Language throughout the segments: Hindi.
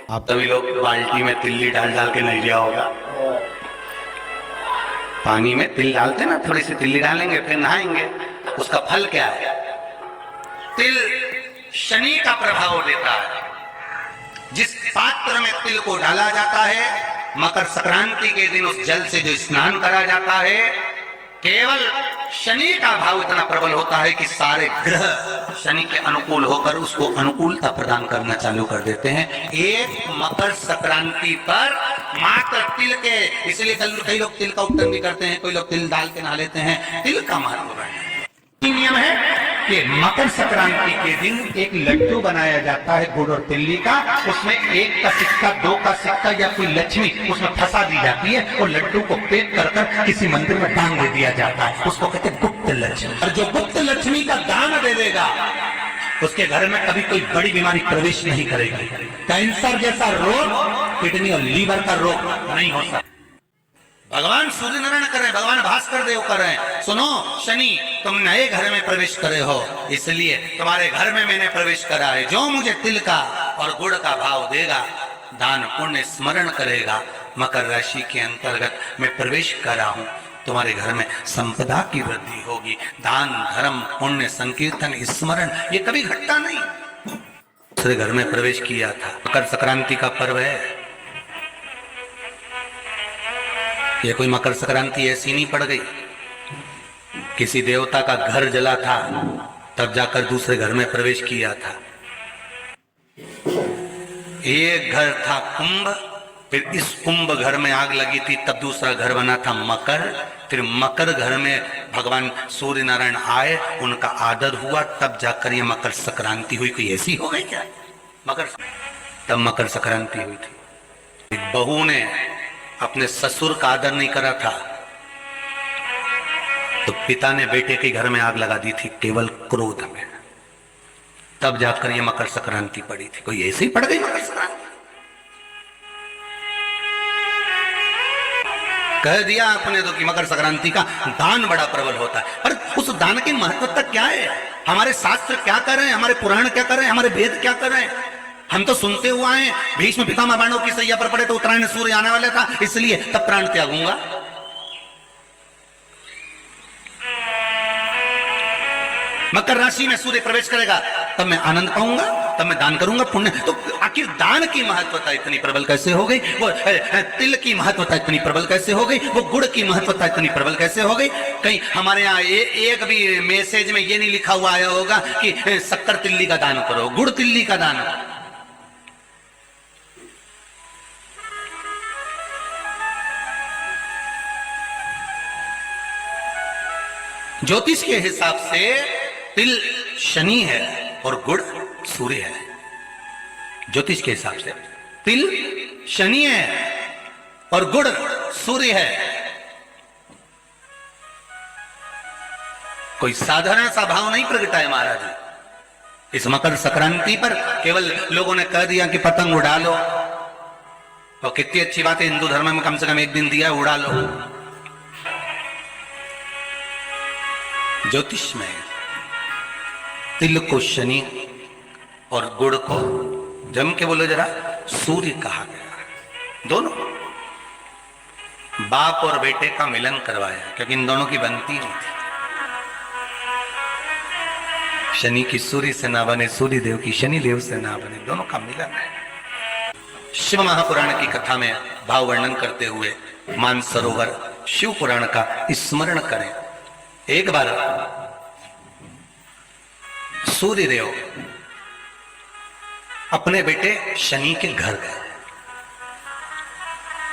आप सभी लोग बाल्टी में तिल्ली डाल डाल के नहीं लिया होगा। पानी में तिल डालते ना, थोड़ी सी तिल्ली डालेंगे फिर नहाएंगे। उसका फल क्या है? तिल शनि का प्रभाव देता है। जिस पात्र में तिल को डाला जाता है, मकर संक्रांति के दिन उस जल से जो स्नान करा जाता है, केवल शनि का भाव इतना प्रबल होता है कि सारे ग्रह शनि के अनुकूल होकर उसको अनुकूलता प्रदान करना चालू कर देते हैं। एक मकर संक्रांति पर मात्र तिल के, इसलिए कई लोग तिल का उपटन भी करते हैं, कोई लोग तिल डाल के नहा लेते हैं। तिल का महत्व है। नियम है कि मकर संक्रांति के दिन एक लड्डू बनाया जाता है गुड़ और तिल्ली का। उसमें 1 का सिक्का, 2 का सिक्का या कोई लक्ष्मी उसमें फंसा दी जाती है और लड्डू को पैक कर कर किसी मंदिर में दान दे दिया जाता है। उसको कहते हैं गुप्त लक्ष्मी। और जो गुप्त लक्ष्मी का दान दे देगा उसके घर में कभी कोई बड़ी बीमारी प्रवेश नहीं करेगी। कैंसर जैसा रोग, किडनी और लीवर का रोग नहीं हो सकता। भगवान सूर्य नारायण कर रहे हैं, भगवान भास्कर देव कर रहे हैं। सुनो शनि, तुम नए घर में प्रवेश करे हो, इसलिए तुम्हारे घर में मैंने प्रवेश करा है। जो मुझे तिल का और गुड़ का भाव देगा, दान पुण्य स्मरण करेगा, मकर राशि के अंतर्गत मैं प्रवेश करा हूं, तुम्हारे घर में संपदा की वृद्धि होगी। दान धर्म पुण्य संकीर्तन स्मरण ये कभी घटता नहीं। दूसरे घर में प्रवेश किया था। मकर संक्रांति का पर्व है। ये कोई मकर संक्रांति ऐसी नहीं पड़ गई। किसी देवता का घर जला था, तब जाकर दूसरे घर में प्रवेश किया था। एक घर था कुंभ, फिर इस कुंभ घर में आग लगी थी, तब दूसरा घर बना था मकर। फिर मकर घर में भगवान सूर्य नारायण आए, उनका आदर हुआ, तब जाकर ये मकर संक्रांति हुई। कोई ऐसी हो गई क्या तब मकर संक्रांति हुई थी। एक बहू ने अपने ससुर का आदर नहीं करा था, तो पिता ने बेटे के घर में आग लगा दी थी केवल क्रोध में। तब जाकर ये मकर संक्रांति पड़ी थी। कोई ऐसे ही पड़ गई मकर संक्रांति? कह दिया आपने तो कि मकर संक्रांति का दान बड़ा प्रबल होता है, पर उस दान की महत्वता क्या है? हमारे शास्त्र क्या कर रहे हैं, हमारे पुराण क्या कर रहे हैं, हमारे वेद क्या कर रहे हैं? हम तो सुनते हुए आए, भीष्म पितामह बाणों की सैया पर पड़े तो उत्तरायण सूर्य आने वाला था, इसलिए तब प्राण त्यागूंगा। मकर राशि में सूर्य प्रवेश करेगा, तब मैं आनंद पाऊंगा, तब मैं दान करूंगा पुण्य। तो आखिर दान की महत्वता इतनी प्रबल कैसे हो गई? वो तिल की महत्वता इतनी प्रबल कैसे हो गई? वो गुड़ की महत्वता इतनी प्रबल कैसे हो गई? कहीं हमारे यहाँ एक भी मैसेज में ये नहीं लिखा हुआ आया होगा कि शक्कर तिल्ली का दान करो, गुड़ तिल्ली का दान करो। ज्योतिष के हिसाब से तिल शनि है और गुड़ सूर्य है। ज्योतिष के हिसाब से तिल शनि है और गुड़ सूर्य है। कोई साधारण सा भाव नहीं प्रगटा है महाराज। इस मकर संक्रांति पर केवल लोगों ने कह दिया कि पतंग उड़ा लो, और कितनी अच्छी बात है, हिंदू धर्म में कम से कम एक दिन दिया, उड़ा लो। ज्योतिष में तिल को शनि और गुड़ को, जम के बोलो जरा, सूर्य कहा गया। दोनों बाप और बेटे का मिलन करवाया, क्योंकि इन दोनों की बनती नहीं थी। शनि की सूर्य से ना बने, सूर्य देव की शनि देव से ना बने, दोनों का मिलन है। शिव महापुराण की कथा में भाव वर्णन करते हुए मानसरोवर शिव पुराण का स्मरण करें। एक बार सूर्य देव अपने बेटे शनि के घर गए।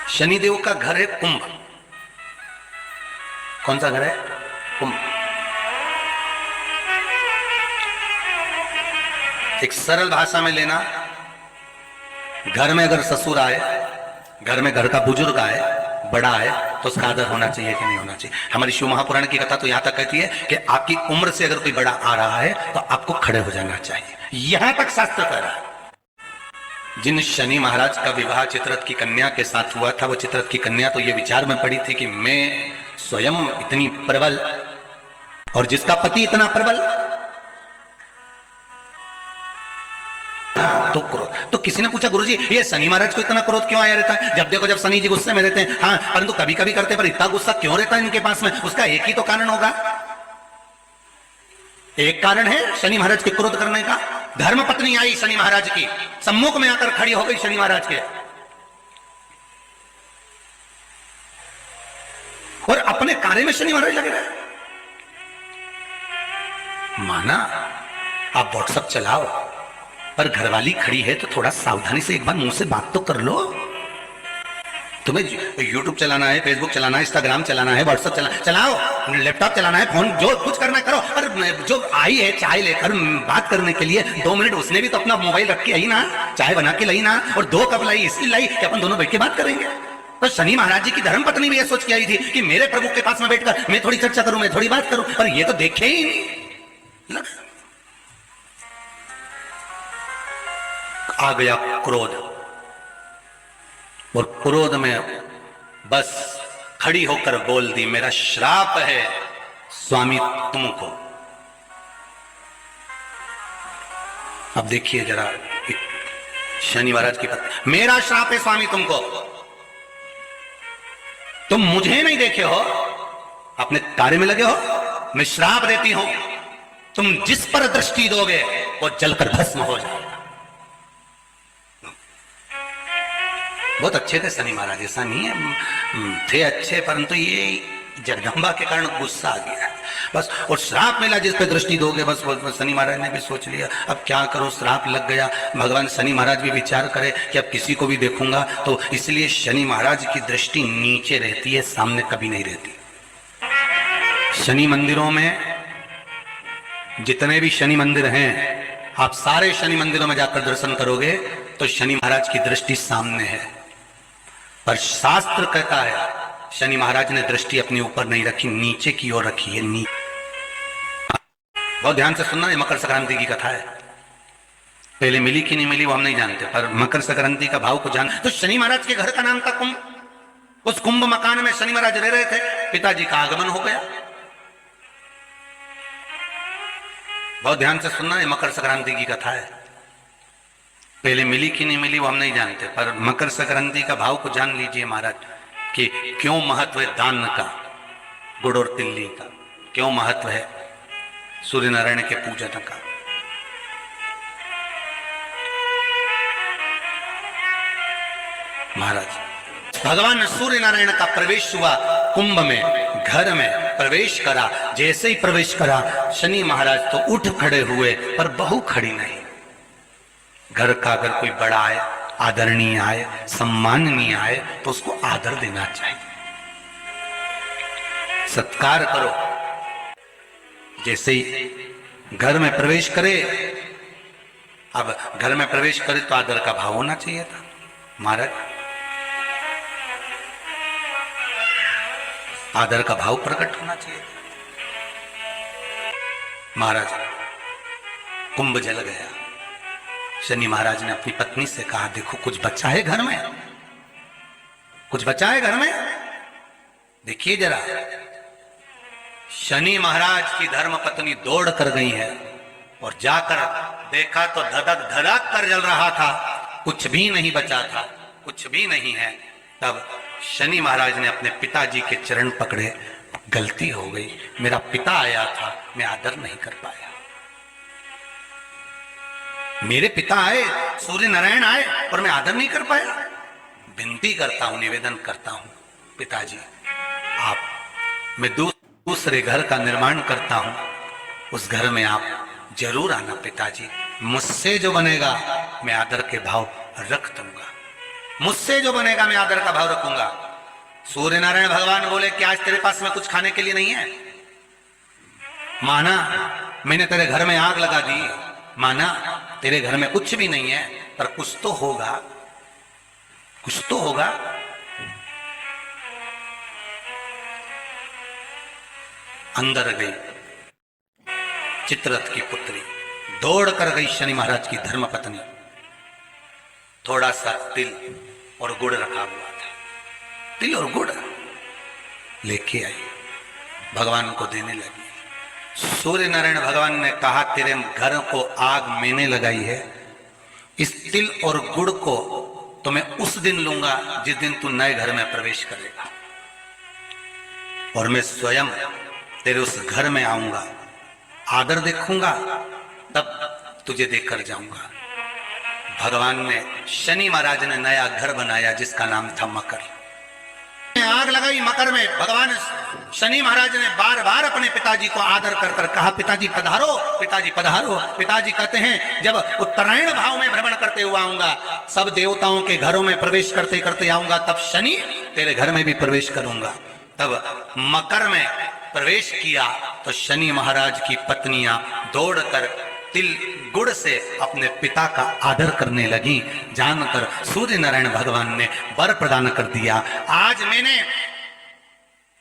शनि देव का घर है कुंभ। कौन सा घर है? कुंभ। एक सरल भाषा में लेना, घर में अगर ससुर आए, घर में घर का बुजुर्ग आए, बड़ा है, तो उसका आदर होना चाहिए कि नहीं होना चाहिए? हमारी शिव महापुराण की कथा तो यहां तक कहती है कि आपकी उम्र से अगर कोई बड़ा आ रहा है तो आपको खड़े हो जाना चाहिए। यहां तक शास्त्र कह रहा है। जिन शनि महाराज का विवाह चित्ररथ की कन्या के साथ हुआ था, वो चित्ररथ की कन्या तो ये विचार में पड़ी थी कि मैं स्वयं इतनी प्रबल और जिसका पति इतना प्रबल, तो क्रोध। तो किसी ने पूछा गुरुजी ये शनि महाराज को इतना क्रोध क्यों आया रहता है? जब देखो जब शनि जी गुस्से में रहते हैं, हाँ परंतु कभी कभी करते, पर इतना गुस्सा क्यों रहता है इनके पास में? उसका एक ही तो कारण होगा, एक कारण है शनि महाराज के क्रोध करने का। धर्म पत्नी आई शनि महाराज की, सम्मुख में आकर खड़ी हो गई शनि महाराज के, और अपने कार्य में शनि महाराज लगे रहे। माना आप व्हाट्सएप चलाओ, पर घरवाली खड़ी है तो थोड़ा सावधानी से एक बार मुंह से बात तो कर लो। तुम्हें यूट्यूब चलाना है, फेसबुक चलाना है, इंस्टाग्राम चलाना है, व्हाट्सएप चलाओ, लैपटॉप चलाना है, फोन जो कुछ करना करो, पर जो आई है चाय लेकर बात करने के लिए 2 मिनट, उसने भी तो अपना मोबाइल रख के आई ना, चाय बना के लाई ना, और 2 कप लाई इसलिए लाई कि अपन दोनों बैठ के बात करेंगे। तो शनि महाराज जी की धर्म पत्नी भी ये सोच के आई थी कि मेरे प्रभु के पास में बैठकर मैं थोड़ी चर्चा करूं, मैं थोड़ी बात करूं, पर ये तो देखे ही नहीं। आ गया क्रोध, और क्रोध में बस खड़ी होकर बोल दी, मेरा श्राप है स्वामी तुमको। अब देखिए जरा शनि महाराज की पत्नी, मेरा श्राप है स्वामी तुमको, तुम मुझे नहीं देखे हो, अपने कार्य में लगे हो, मैं श्राप देती हूं, तुम जिस पर दृष्टि दोगे वो जलकर भस्म हो जाएगा। बहुत अच्छे थे शनि महाराज, ऐसा नहीं है, थे अच्छे, परंतु ये जगदम्बा के कारण गुस्सा आ गया बस, और श्राप मिला जिस पे दृष्टि दोगे बस। शनि महाराज ने भी सोच लिया अब क्या करो, श्राप लग गया। भगवान शनि महाराज भी विचार करे कि अब किसी को भी देखूंगा तो, इसलिए शनि महाराज की दृष्टि नीचे रहती है, सामने कभी नहीं रहती। शनि मंदिरों में जितने भी शनि मंदिर हैं, आप सारे शनि मंदिरों में जाकर दर्शन करोगे तो शनि महाराज की दृष्टि सामने है, पर शास्त्र कहता है शनि महाराज ने दृष्टि अपने ऊपर नहीं रखी, नीचे की ओर रखी है। बहुत ध्यान से सुनना, ये मकर संक्रांति की कथा है। पहले मिली कि नहीं मिली वो हम नहीं जानते, पर मकर संक्रांति का भाव को जान। तो शनि महाराज के घर का नाम था कुंभ। उस कुंभ मकान में शनि महाराज रह रहे थे, पिताजी का आगमन हो गया। बहुत ध्यान से सुनना, ये मकर संक्रांति की कथा है। पहले मिली कि नहीं मिली वो हम नहीं जानते, पर मकर संक्रांति का भाव को जान लीजिए महाराज कि क्यों महत्व है दान का, गुड़ और तिल्ली का, क्यों महत्व है सूर्य नारायण के पूजन का। महाराज भगवान सूर्य नारायण का प्रवेश हुआ कुंभ में, घर में प्रवेश करा। जैसे ही प्रवेश करा शनि महाराज तो उठ खड़े हुए, पर बहू खड़ी नहीं। घर का अगर कोई बड़ा आए, आदरणीय आए, सम्माननीय आए तो उसको आदर देना चाहिए, सत्कार करो। जैसे ही घर में प्रवेश करे, अब घर में प्रवेश करे तो आदर का भाव होना चाहिए था। महाराज आदर का भाव प्रकट होना चाहिए। महाराज कुंभ जल गया। शनि महाराज ने अपनी पत्नी से कहा देखो कुछ बचा है घर में, कुछ बचा है घर में, देखिए जरा। शनि महाराज की धर्म पत्नी दौड़ कर गई है और जाकर देखा तो धधक धड़क कर जल रहा था, कुछ भी नहीं बचा था, कुछ भी नहीं है। तब शनि महाराज ने अपने पिताजी के चरण पकड़े, गलती हो गई, मेरा पिता आया था, मैं आदर नहीं कर पाया। मेरे पिता आए, सूर्य नारायण आए, और मैं आदर नहीं कर पाया। विनती करता हूं, निवेदन करता हूं पिताजी, आप, मैं दूसरे घर का निर्माण करता हूं, उस घर में आप जरूर आना पिताजी। मुझसे जो बनेगा मैं आदर के भाव रख दूंगा, मुझसे जो बनेगा मैं आदर का भाव रखूंगा। सूर्य नारायण भगवान बोले कि आज तेरे पास में कुछ खाने के लिए नहीं है? माना मैंने तेरे घर में आग लगा दी, माना तेरे घर में कुछ भी नहीं है, पर कुछ तो होगा, कुछ तो होगा। अंदर गई चित्ररथ की पुत्री, दौड़ कर गई शनि महाराज की धर्म पत्नी। थोड़ा सा तिल और गुड़ रखा हुआ था, तिल और गुड़ लेके आई, भगवान को देने लगी। सूर्य नारायण भगवान ने कहा तेरे घर को आग मैंने लगाई है, इस तिल और गुड़ को तो मैं उस दिन लूंगा जिस दिन तू नए घर में प्रवेश करेगा, और मैं स्वयं तेरे उस घर में आऊंगा, आदर देखूंगा, तब तुझे देखकर जाऊंगा। भगवान ने, शनि महाराज ने नया घर बनाया जिसका नाम था मकर। आग लगाई मकर में। भगवान शनि महाराज ने बार बार अपने पिताजी को आदर कर कर कहा, पिताजी पधारो, पिताजी पधारो। पिताजी कहते हैं, जब उत्तरायण भाव में भ्रमण करते हुए आऊंगा, सब देवताओं के घरों में प्रवेश करते करते आऊंगा, तब शनि तेरे घर में भी प्रवेश करूंगा। तब मकर में प्रवेश किया तो शनि महाराज की पत्नियां दौड़कर तिल गुड़ से अपने पिता का आदर करने लगी। जानकर सूर्य नारायण भगवान ने वर प्रदान कर दिया। आज मैंने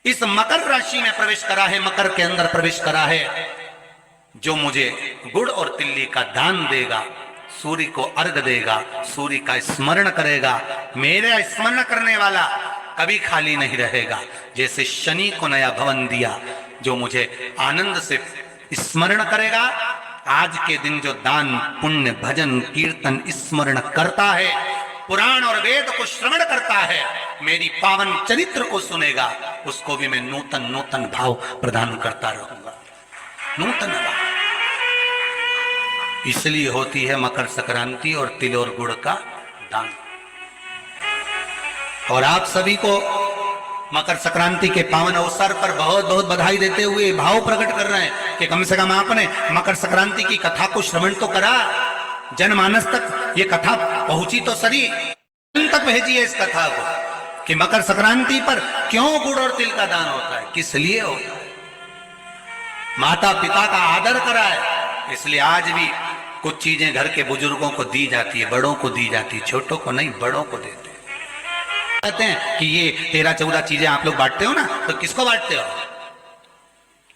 इस मकर राशि में प्रवेश करा है, मकर के अंदर प्रवेश करा है, जो मुझे गुड़ और तिल्ली का दान देगा, सूर्य को अर्घ देगा, सूर्य का स्मरण करेगा, मेरा स्मरण करने वाला कभी खाली नहीं रहेगा। जैसे शनि को नया भवन दिया, जो मुझे आनंद से स्मरण करेगा, आज के दिन जो दान पुण्य भजन कीर्तन स्मरण करता है, पुराण और वेद को श्रवण करता है, मेरी पावन चरित्र को सुनेगा, उसको भी मैं नूतन नूतन भाव प्रदान करता रहूंगा, नूतन भाव। इसलिए होती है मकर संक्रांति और तिल और गुड़ का दान। और आप सभी को मकर संक्रांति के पावन अवसर पर बहुत बहुत बधाई देते हुए भाव प्रकट कर रहे हैं कि कम से कम आपने मकर संक्रांति की कथा को श्रवण तो करा, जनमानस तक ये कथा पहुंची तो सही, तक भेजिए इस कथा को कि मकर संक्रांति पर क्यों गुड़ और तिल का दान होता है, किस लिए होता है। माता पिता का आदर करा है, इसलिए आज भी कुछ चीजें घर के बुजुर्गों को दी जाती है, बड़ों को दी जाती है, छोटों को नहीं, बड़ों को देते हैं। कहते हैं कि ये 13-14 चीजें आप लोग बांटते हो ना, तो किसको बांटते हो?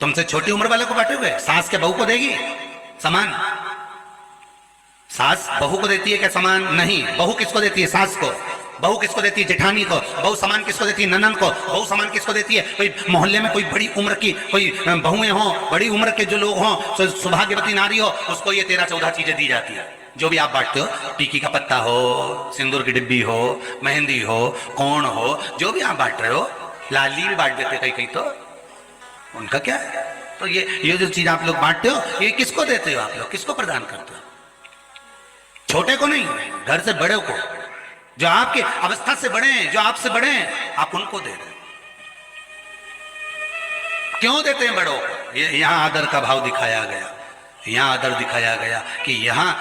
तुमसे छोटी उम्र वाले को बांटोगे? सास के बहू को देगी समान? सास बहू को देती है क्या समान? नहीं। बहू किसको देती है? सास को। बहू किसको देती है? जेठानी को। बहू समान किसको देती है? ननद को। बहू समान किसको देती है? कोई मोहल्ले में कोई बड़ी उम्र की कोई बहुएं हो, बड़ी उम्र के जो लोग हों, सौभाग्यवती नारी हो, उसको ये 13-14 चीजें दी जाती है। जो भी आप बांटते हो, टीकी का पत्ता हो, सिंदूर की डिब्बी हो, मेहंदी हो, कोण हो, जो भी आप बांट रहे हो, लाली भी बांट देते कहीं कहीं, तो उनका क्या है? तो ये जो चीज आप लोग बांटते हो, ये किसको देते हो? आप लोग किसको प्रदान करते हो? छोटे को नहीं, घर से बड़े को, जो आपके अवस्था से बड़े हैं, जो आपसे बड़े हैं, आप उनको दे रहे। क्यों देते हैं बड़ों को? ये यहां आदर का भाव दिखाया गया, यहां आदर दिखाया गया कि यहां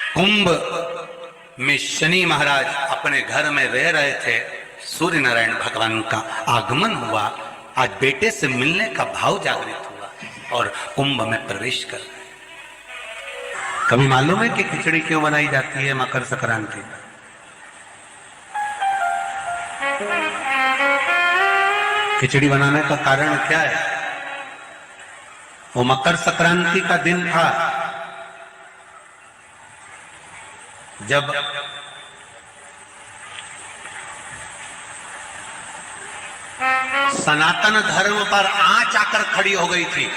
कुंभ में शनि महाराज अपने घर में रह रहे थे, सूर्य नारायण भगवान का आगमन हुआ, आज बेटे से मिलने का भाव जागृत हुआ और कुंभ में प्रवेश कर रहे। कभी मालूम है कि खिचड़ी क्यों बनाई जाती है मकर संक्रांति? खिचड़ी बनाने का कारण क्या है? वो मकर संक्रांति का दिन था जब सनातन धर्म पर आंच आकर खड़ी हो गई थी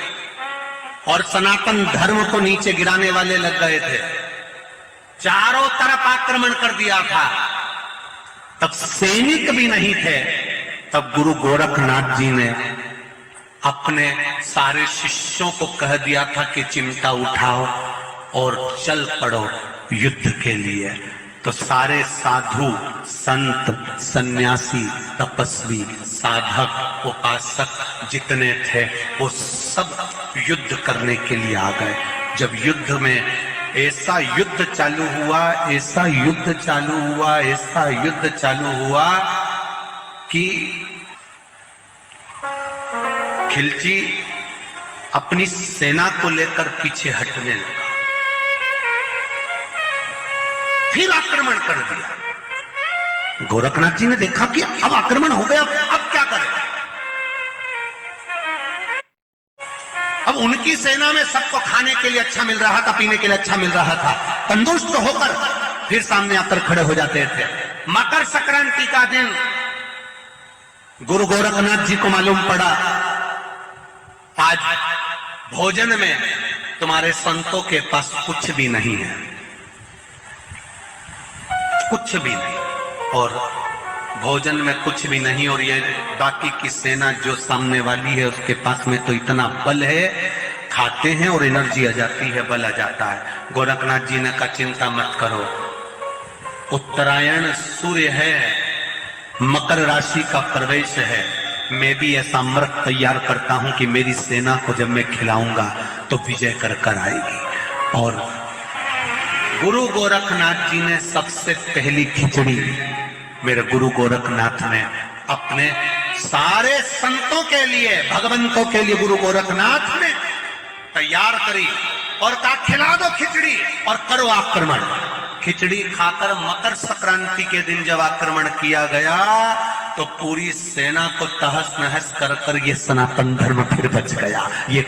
और सनातन धर्म को नीचे गिराने वाले लग गए थे। चारों तरफ आक्रमण कर दिया था। तब सैनिक भी नहीं थे। तब गुरु गोरखनाथ जी ने अपने सारे शिष्यों को कह दिया था कि चिमटा उठाओ और चल पड़ो युद्ध के लिए। तो सारे साधु संत सन्यासी तपस्वी साधक उपासक जितने थे वो सब युद्ध करने के लिए आ गए। जब युद्ध में ऐसा युद्ध चालू हुआ, ऐसा युद्ध चालू हुआ, ऐसा युद्ध चालू हुआ कि खिलची अपनी सेना को लेकर पीछे हटने लगा, फिर आक्रमण कर दिया। गोरखनाथ जी ने देखा कि अब आक्रमण हो गया, अब क्या करें? अब उनकी सेना में सबको खाने के लिए अच्छा मिल रहा था, पीने के लिए अच्छा मिल रहा था, तंदुरुस्त होकर फिर सामने आकर खड़े हो जाते थे। मकर संक्रांति का दिन गुरु गोरखनाथ जी को मालूम पड़ा आज भोजन में तुम्हारे संतों के पास कुछ भी नहीं है, कुछ भी नहीं, और भोजन में कुछ भी नहीं, और ये बाकी की सेना जो सामने वाली है उसके पास में तो इतना बल है, खाते हैं और एनर्जी आ जाती है, बल आ जाता है। गोरखनाथ जी ने कहा चिंता मत करो, उत्तरायण सूर्य है, मकर राशि का प्रवेश है, मैं भी ऐसा अमृत तैयार करता हूं कि मेरी सेना को जब मैं खिलाऊंगा तो विजय कर कर आएगी। और गुरु गोरखनाथ जी ने सबसे पहली खिचड़ी मेरे गुरु गोरखनाथ ने अपने सारे संतों के लिए, भगवंतों के लिए गुरु गोरखनाथ ने तैयार करी और कहा खिला दो खिचड़ी और करो आक्रमण। खिचड़ी खाकर मकर संक्रांति के दिन जब आक्रमण किया गया तो पूरी सेना को तहस नहस कर कर ये सनातन धर्म फिर बच गया। ये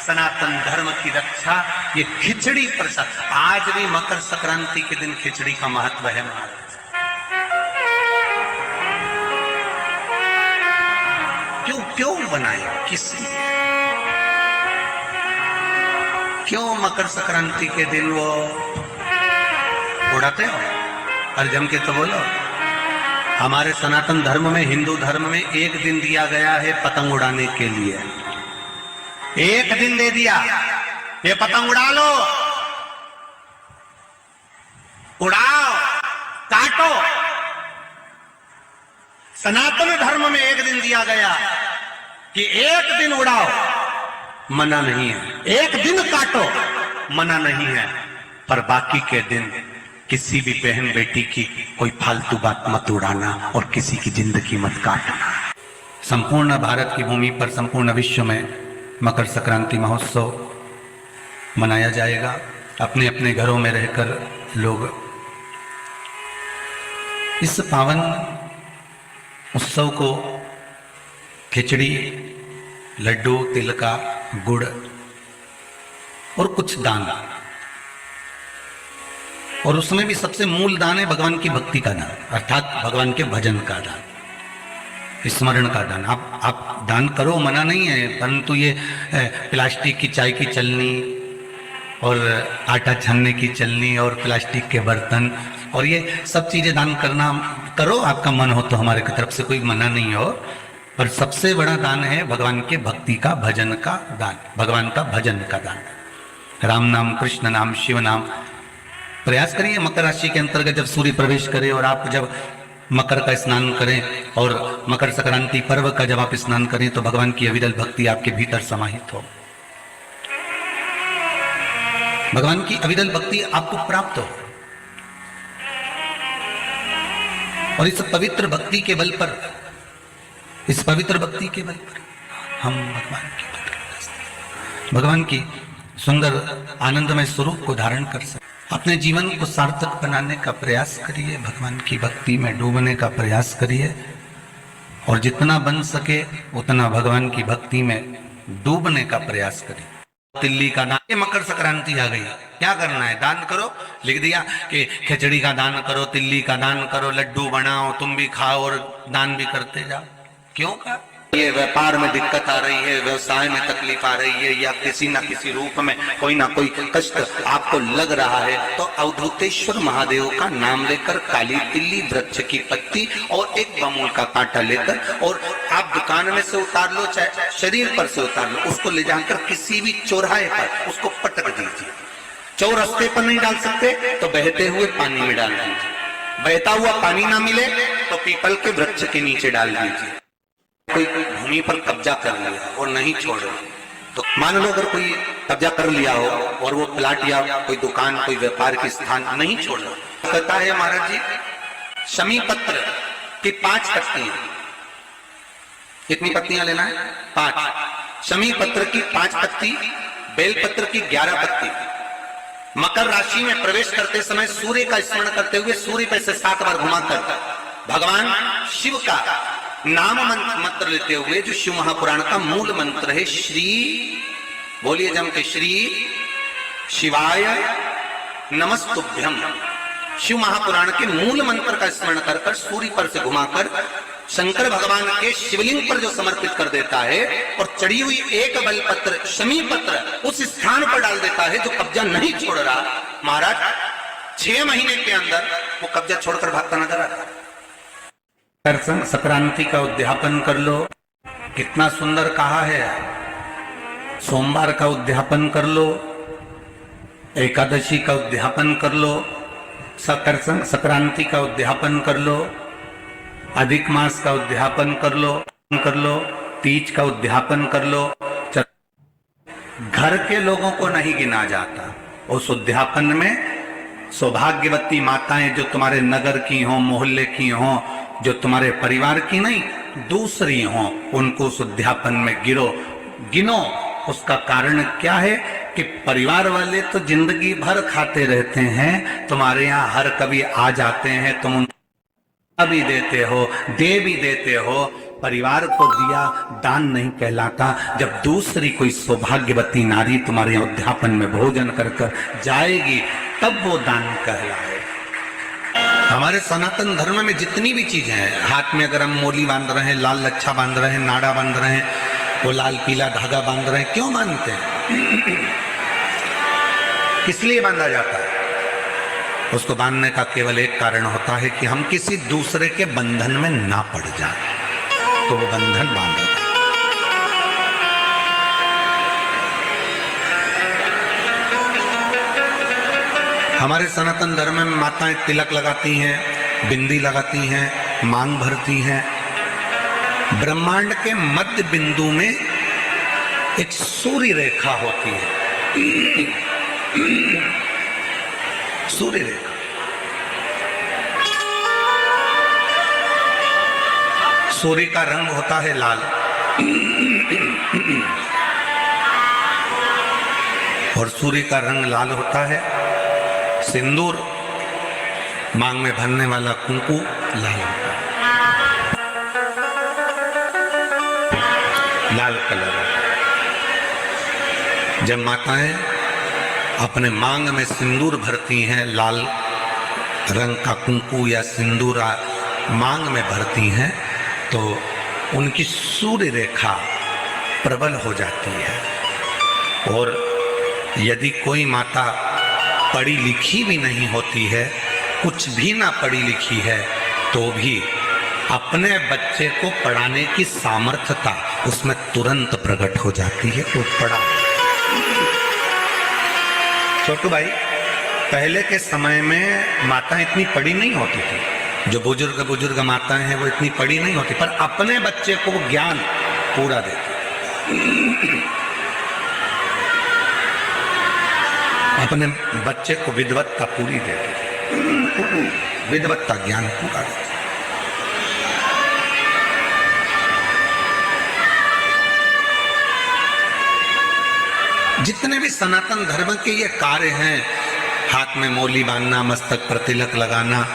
सनातन धर्म की रक्षा ये खिचड़ी प्रसाद, आज भी मकर संक्रांति के दिन खिचड़ी का महत्व है महाराज। क्यों क्यों बनाए, किस लिए, क्यों मकर संक्रांति के दिन वो उड़ाते हो? और जम के तो बोलो। हमारे सनातन धर्म में, हिंदू धर्म में एक दिन दिया गया है पतंग उड़ाने के लिए, एक दिन दे दिया, ये पतंग उड़ा लो, उड़ाओ, काटो। सनातन धर्म में एक दिन दिया गया कि एक दिन उड़ाओ, मना नहीं है, एक दिन काटो, मना नहीं है, पर बाकी के दिन किसी भी बहन बेटी की कोई फालतू बात मत उड़ाना और किसी की जिंदगी मत काटना। संपूर्ण भारत की भूमि पर, संपूर्ण विश्व में मकर संक्रांति महोत्सव मनाया जाएगा। अपने अपने घरों में रहकर लोग इस पावन उत्सव को खिचड़ी, लड्डू, तिल का गुड़ और कुछ दान, और उसमें भी सबसे मूल दान है भगवान की भक्ति का दान, अर्थात भगवान के भजन का दान, स्मरण का दान। आप दान करो, मना नहीं है, परंतु ये प्लास्टिक की चाय की चलनी और आटा छानने की चलनी और प्लास्टिक के बर्तन और ये सब चीजें दान करना करो, आपका मन हो तो, हमारे की तरफ से कोई मना नहीं हो, पर सबसे बड़ा दान है भगवान के भक्ति का, भजन का दान, भगवान का भजन का दान। राम नाम, कृष्ण नाम, शिव नाम। प्रयास करिए मकर राशि के अंतर्गत जब सूर्य प्रवेश करे और आप जब मकर का स्नान करें और मकर संक्रांति पर्व का जब आप स्नान करें तो भगवान की अविरल भक्ति आपके भीतर समाहित हो, भगवान की अविरल भक्ति आपको प्राप्त हो। और इस पवित्र भक्ति के बल पर, इस पवित्र भक्ति के बल पर हम भगवान की सुंदर आनंदमय स्वरूप को धारण कर सकते, अपने जीवन को सार्थक बनाने का प्रयास करिए, भगवान की भक्ति में डूबने का प्रयास करिए और जितना बन सके उतना भगवान की भक्ति में डूबने का प्रयास करिए। तिल्ली का दान, ये मकर संक्रांति आ गई, क्या करना है? दान करो। लिख दिया कि खिचड़ी का दान करो, तिल्ली का दान करो, लड्डू बनाओ, तुम भी खाओ और दान भी करते जाओ। क्यों का? ये व्यापार में दिक्कत आ रही है, व्यवसाय में तकलीफ आ रही है, या किसी न किसी रूप में कोई ना कोई कष्ट आपको लग रहा है, तो अवधूतेश्वर महादेव का नाम लेकर काली तिल्ली, वृक्ष की पत्ती और एक बमूल का कांटा लेकर, और आप दुकान में से उतार लो, चाहे शरीर पर से उतार लो, उसको ले जाकर किसी भी चौराहे पर उसको पटक दीजिए। चौरस्ते पर नहीं डाल सकते तो बहते हुए पानी में डाल दीजिए, बहता हुआ पानी ना मिले तो पीपल के वृक्ष के नीचे डाल दीजिए। कोई भूमि पर कब्जा कर लिया और नहीं छोड़ रहा, तो मान लो अगर कोई कब्जा कर लिया हो और वो प्लाट या कोई दुकान, कोई व्यापार की स्थान नहीं छोड़ रहा, कहता है महाराज जी शमी पत्र की 5 पत्तियां, कितनी पत्तियां लेना है? 5। शमी पत्र की 5 पत्ती, बेल पत्र की 11 पत्ती। मकर राशि में प्रवेश करते समय सूर्य का स्मरण करते हुए सूर्य पे से 7 बार घुमाकर भगवान शिव का नाम मंत्र लेते हुए, जो शिव महापुराण का मूल मंत्र है, श्री, बोलिए जम के, श्री शिवाय नमस्तुभ्यम। शिव महापुराण के मूल मंत्र का स्मरण कर कर सूर्य पर से घुमाकर शंकर भगवान के शिवलिंग पर जो समर्पित कर देता है और चढ़ी हुई एक बेलपत्र, शमी पत्र उस स्थान पर डाल देता है जो कब्जा नहीं छोड़ रहा। महाराज 6 महीने के अंदर वो कब्जा छोड़कर भागता नजर आता। संक्रांति का उद्यापन कर लो, कितना सुंदर कहा है। सोमवार का उद्यापन कर लो, एकादशी का उद्यापन कर लो, संक्रांति का उद्यापन कर लो, अधिक मास का उद्यापन कर लो, तीज का उद्यापन कर लो। घर के लोगों को नहीं गिना जाता उस उद्यापन में। सौभाग्यवती माताएं जो तुम्हारे नगर की हों, मोहल्ले की हों, जो तुम्हारे परिवार की नहीं दूसरी हों, उनको उस उद्यापन में गिनो। उसका कारण क्या है कि परिवार वाले तो जिंदगी भर खाते रहते हैं, तुम्हारे यहाँ हर कभी आ जाते हैं, तुम उनको भी देते हो, दे भी देते हो। परिवार को दिया दान नहीं कहलाता। जब दूसरी कोई सौभाग्यवती नारी तुम्हारे यहाँ उद्यापन में भोजन कर जाएगी तब वो दान कहलाए। हमारे सनातन धर्म में जितनी भी चीजें हैं, हाथ में अगर हम मोली बांध रहे हैं, लाल लच्छा बांध रहे हैं, नाड़ा बांध रहे हैं, वो लाल पीला धागा बांध रहे हैं, क्यों बांधते हैं? किस लिए बांधा जाता है? उसको बांधने का केवल एक कारण होता है कि हम किसी दूसरे के बंधन में ना पड़ जाए, तो वो बंधन बांधा। हमारे सनातन धर्म में माताएं तिलक लगाती हैं, बिंदी लगाती हैं, मांग भरती हैं। ब्रह्मांड के मध्य बिंदु में एक सूर्य रेखा होती है, सूर्य रेखा। सूर्य का रंग होता है लाल, और सूर्य का रंग लाल होता है। सिंदूर, मांग में भरने वाला कुंकू लाल होता है, लाल कलर। जब माताएं अपने मांग में सिंदूर भरती हैं, लाल रंग का कुंकू या सिंदूर मांग में भरती हैं, तो उनकी सूर्य रेखा प्रबल हो जाती है। और यदि कोई माता पढ़ी लिखी भी नहीं होती है, कुछ भी ना पढ़ी लिखी है, तो भी अपने बच्चे को पढ़ाने की सामर्थ्यता उसमें तुरंत प्रकट हो जाती है। तो पढ़ा। छोटू भाई, पहले के समय में माता इतनी पढ़ी नहीं होती थी। जो बुजुर्ग माताएं हैं वो इतनी पढ़ी नहीं होती, पर अपने बच्चे को ज्ञान पूरा देती, अपने बच्चे को विद्वत्ता पूरी देती, विद्वत्ता ज्ञान पूरा देती। जितने भी सनातन धर्म के ये कार्य हैं, हाथ में मोली बांधना, मस्तक पर तिलक लगाना,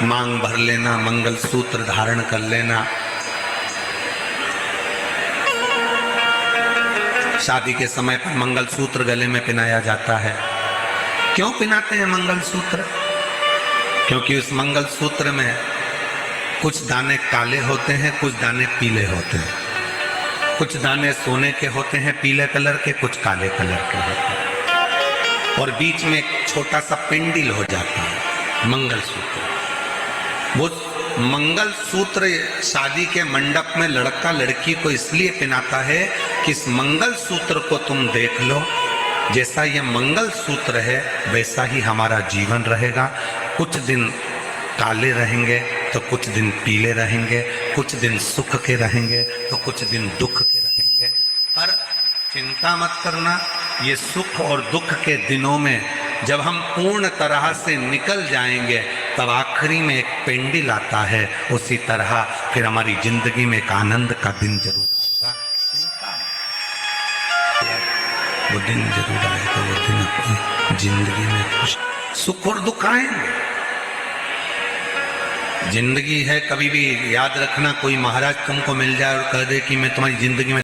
मांग भर लेना, मंगल सूत्र धारण कर लेना, शादी के समय पर मंगल सूत्र गले में पहनाया जाता है। क्यों पहनाते हैं मंगल सूत्र? क्योंकि उस मंगल सूत्र में कुछ दाने काले होते हैं, कुछ दाने पीले होते हैं, कुछ दाने सोने के होते हैं पीले कलर के, कुछ काले कलर के होते हैं, और बीच में एक छोटा सा पिंडिल हो जाता है मंगल सूत्र। वो मंगल सूत्र शादी के मंडप में लड़का लड़की को इसलिए पहनाता है कि इस मंगल सूत्र को तुम देख लो, जैसा ये मंगल सूत्र है वैसा ही हमारा जीवन रहेगा। कुछ दिन काले रहेंगे तो कुछ दिन पीले रहेंगे, कुछ दिन सुख के रहेंगे तो कुछ दिन दुख के रहेंगे। पर चिंता मत करना, ये सुख और दुख के दिनों में जब हम पूर्ण तरह से निकल जाएंगे तब आखिरी में एक पेंडिल आता है, उसी तरह फिर हमारी जिंदगी में एक आनंद का दिन जरूर आएगा। वो दिन जरूर आएगा, वो दिन अपनी जिंदगी में खुश सुख और दुख आएंगे। जिंदगी है, कभी भी याद रखना, कोई महाराज तुमको मिल जाए और कह दे कि मैं तुम्हारी जिंदगी में